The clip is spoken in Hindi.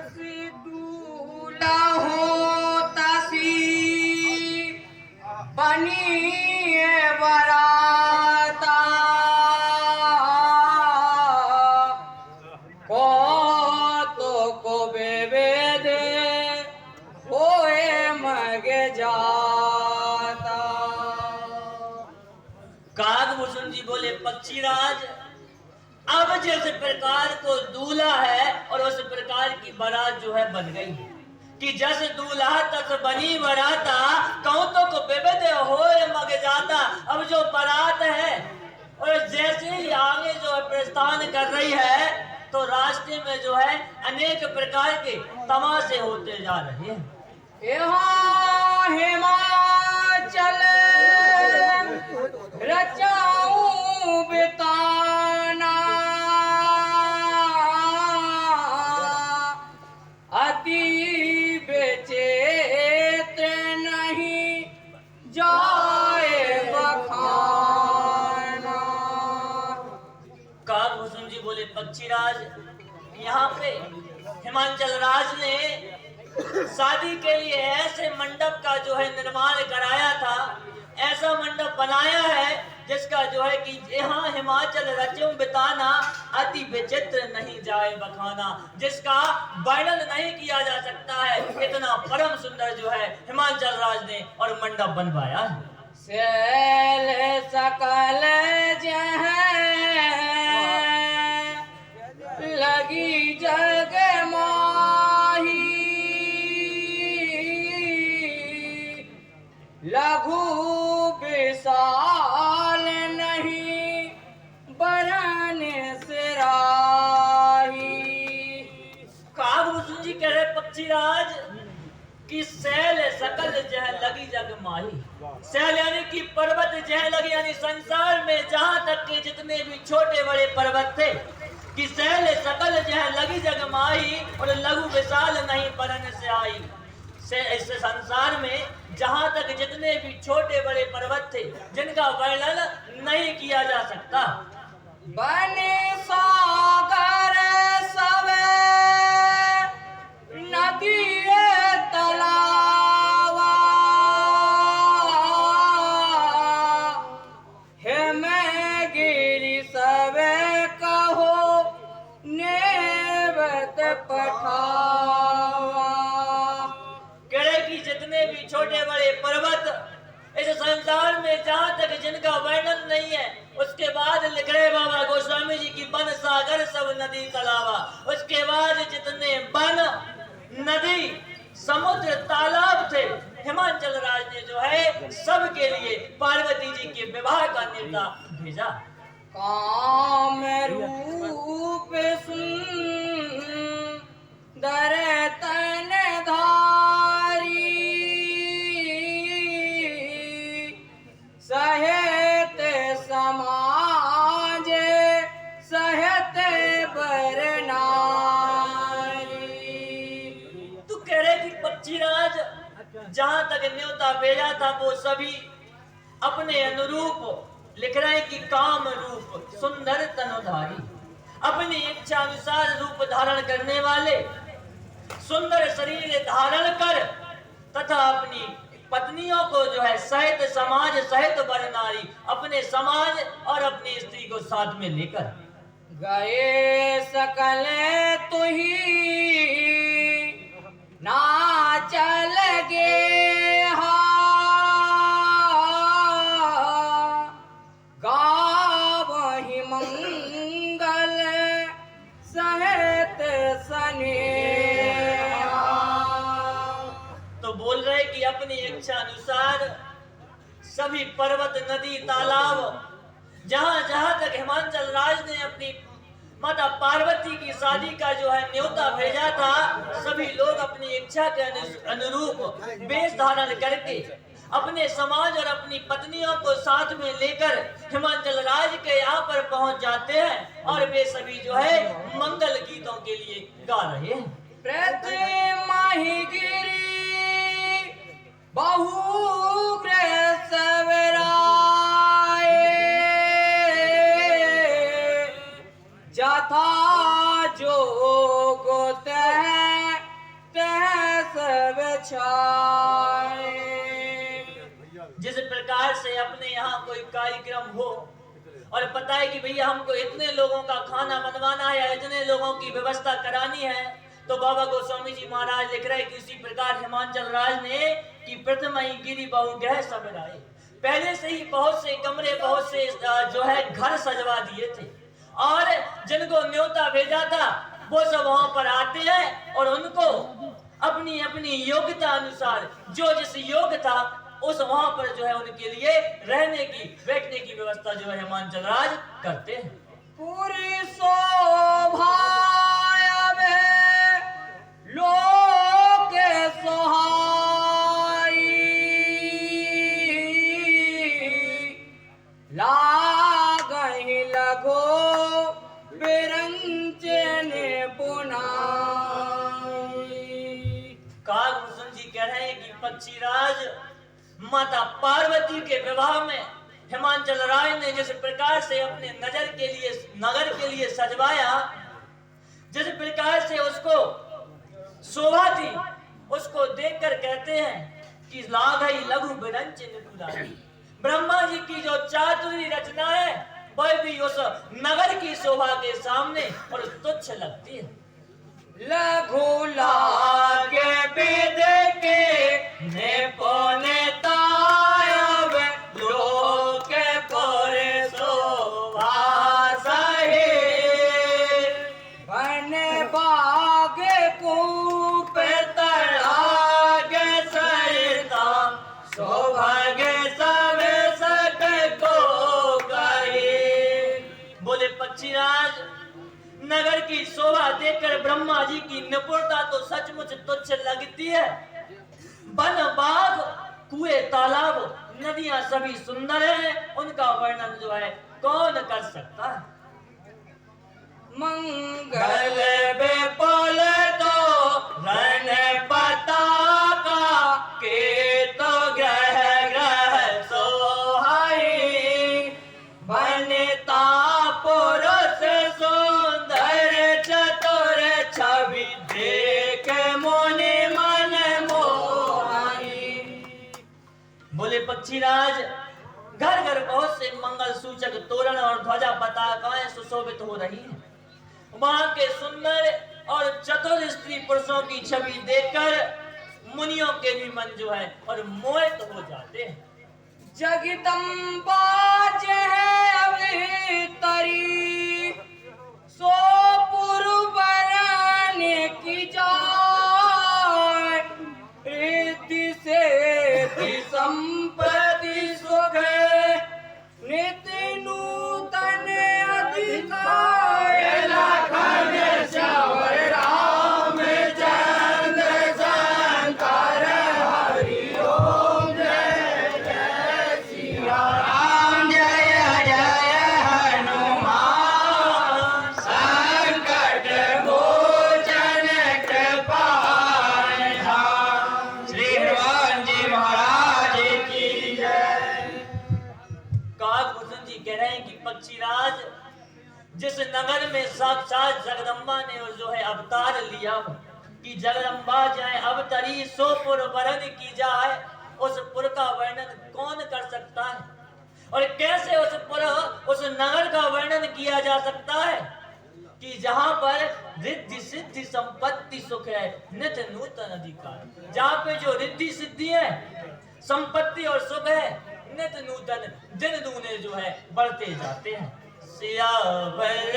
जैसी दूल्हा होता सी बनी है बराता को को बेबे दे होए मगे जाता। कागभूषण जी बोले पक्षीराज, अब जिस प्रकार को दूल्हा है और उस प्रकार की बारात जो है बन गई कि जस दूल्हा तस बनी बराता कहूं तो को बेबे होए मग जाता। अब जो बारात है और जैसे ही आगे जो है प्रस्थान कर रही है तो रास्ते में जो है अनेक प्रकार के तमाशे होते जा रहे हैं। यहाँ हिमाचल रचाऊं बिताना अति बेचैत्र नहीं जाए बखाना। कागभूषण जी बोले पक्षीराज, यहाँ पे हिमाचल राज ने शादी के लिए ऐसे मंडप का जो है निर्माण कराया था, ऐसा मंडप बनाया है जिसका जो है कि यहाँ हिमाचल रचूं बिताना अति विचित्र नहीं जाए बखाना, जिसका वर्णन नहीं किया जा सकता है। इतना परम सुंदर जो है हिमाचल राज ने और मंडप बनवाया है। सैल सकल जह लगी जग माही लघु विशाल नहीं बरन सिराही। कागभूषण जी कह रहे पक्षीराज कि सैल सकल जह लगी जग माही। सैल यानी कि पर्वत जह लगी, यानी संसार में जहां तक के जितने भी छोटे बड़े पर्वत थे कि सैल सकल जह लगी जग माही और लघु विशाल नहीं बरन से आई। इस संसार में जहां तक जितने भी छोटे बड़े पर्वत थे जिनका वर्णन नहीं किया जा सकता। बने सागर सब नदी तलावा हे मैं गिरी सब कहो नेवत पठावा। करे कि जितने भी छोटे बड़े पर्वत इस संसार में जहां तक जिनका वर्णन नहीं है, उसके बाद लिख रहे बाबा गोस्वामी जी की बन सागर सब नदी तलावा। उसके बाद जितने वन नदी समुद्र तालाब थे हिमाचल राज ने जो है सबके लिए पार्वती जी के विवाह का न्योता भेजा। काम रूप सुंदर तन धारी सहित समाज सहित बर नारी। तू कह रहे कि पक्षीराज जहां तक न्योता भेजा था वो सभी अपने अनुरूप लिख रहे हैं कि काम रूप सुंदर तनुधारी, अपनी इच्छा अनुसार रूप धारण करने वाले, सुंदर शरीर धारण कर तथा अपनी पत्नियों को जो है सहित समाज सहित वर नारी, अपने समाज और अपनी स्त्री को साथ में लेकर गए सकल तुही ना चल गे गावहि मंगल सहित स्नेहा। तो बोल रहे कि अपनी इच्छा अनुसार सभी पर्वत नदी तालाब जहां जहां तक हिमाचल राज ने अपनी माता पार्वती की शादी का जो है न्योता भेजा था, सभी लोग अपनी इच्छा के अनुरूप वेश धारण करके अपने समाज और अपनी पत्नियों को साथ में लेकर हिमाचल राज के यहाँ पर पहुंच जाते हैं और वे सभी जो है मंगल गीतों के लिए गा रहे हैं। प्रतिमा ही गिरी बहु सवराए जथा जोगत है छाए। जिस प्रकार से अपने यहाँ कोई कार्यक्रम हो और पता है कि भैया हमको इतने लोगों का खाना बनवाना है या इतने लोगों की व्यवस्था करानी है, तो बाबा गोस्वामी जी महाराज लिख रहे कि उसी प्रकार हिमांचल राज ने कि प्रथम ही गिरी बहुग्रह सवेराए, पहले से ही बहुत से कमरे, बहुत से जो है घर सजवा दिए थे और जिनको न्योता भेजा था वो सब वहां पर आते हैं और उनको अपनी अपनी योग्यता अनुसार जो जिस योग्य था उस वहां पर जो है उनके लिए रहने की, बैठने की व्यवस्था जो है हिमांचल राज करते हैं। पूरी शोभा लोक सोहाई, लागहि लगो बिरंचन पुनाई। कागभूषण जी कह रहे हैं कि पक्षीराज माता पार्वती के विवाह में हिमांचल राज ने जिस प्रकार से अपने नगर के लिए सजवाया, जिस प्रकार से उसको शोभा दी, उसको देखकर कहते हैं कि लागहि लघु बिरंचन पुनाई। ब्रह्मा जी की जो चातुरी रचना है वह भी उस नगर की शोभा के सामने और तुच्छ लगती है। लघु लागे विद के ने पौने तायब लोक पर शोभा सहे, बन बाग कूप तड़ाग सरिता सौभाग्य सब सक को कहे। बोले पक्षीराज, नगर की शोभा देखकर ब्रह्मा जी की निपुणता तो सचमुच तुच्छ लगती है। वन बाग कुएं तालाब नदियां सभी सुंदर हैं, उनका वर्णन जो है कौन कर सकता है। मंगल बेपल तो रण पताका के तो ग्रह ग्रह सोहाई, बनता पुरुष सुंदर चतुर छवि देख मोने मन मोहाई। बोले पक्षीराज, घर घर बहुत से मंगल सूचक तोरण और ध्वजा पताकाएं सुशोभित हो रही हैं। वहां के सुंदर और चतुर स्त्री पुरुषों की छवि देखकर मुनियों के भी मन जो है और मोहित हो जाते हैं। जगदम्बा है अभितरी सो पुरबरन की जाय, रिद्धि से संपत्ति सुख नित्य नूतन अधिकार, लखन श्यावर राम चंद्र शंकर हरि ओम जय जय सिया राम, जय जय हनुमान संकट मोचन कृपाण धाम। श्री हनुमान जी महाराज की जय। काकभूषण जी कह रहे हैं कि पक्षीराज, जिस नगर में साक्षात जगदम्बा ने जो है अवतार लिया कि जगदम्बा जाए अवतरी सो पुर वरण की जाए, उस पुर का वर्णन कौन कर सकता है और कैसे उस नगर का वर्णन किया जा सकता है कि जहां पर रिद्धि सिद्धि संपत्ति सुख है नित्य नूतन अधिकार। जहां पे जो रिद्धि सिद्धि है, संपत्ति और सुख है, नित्य नूतन दिन दूने जो है बढ़ते जाते हैं। सियावर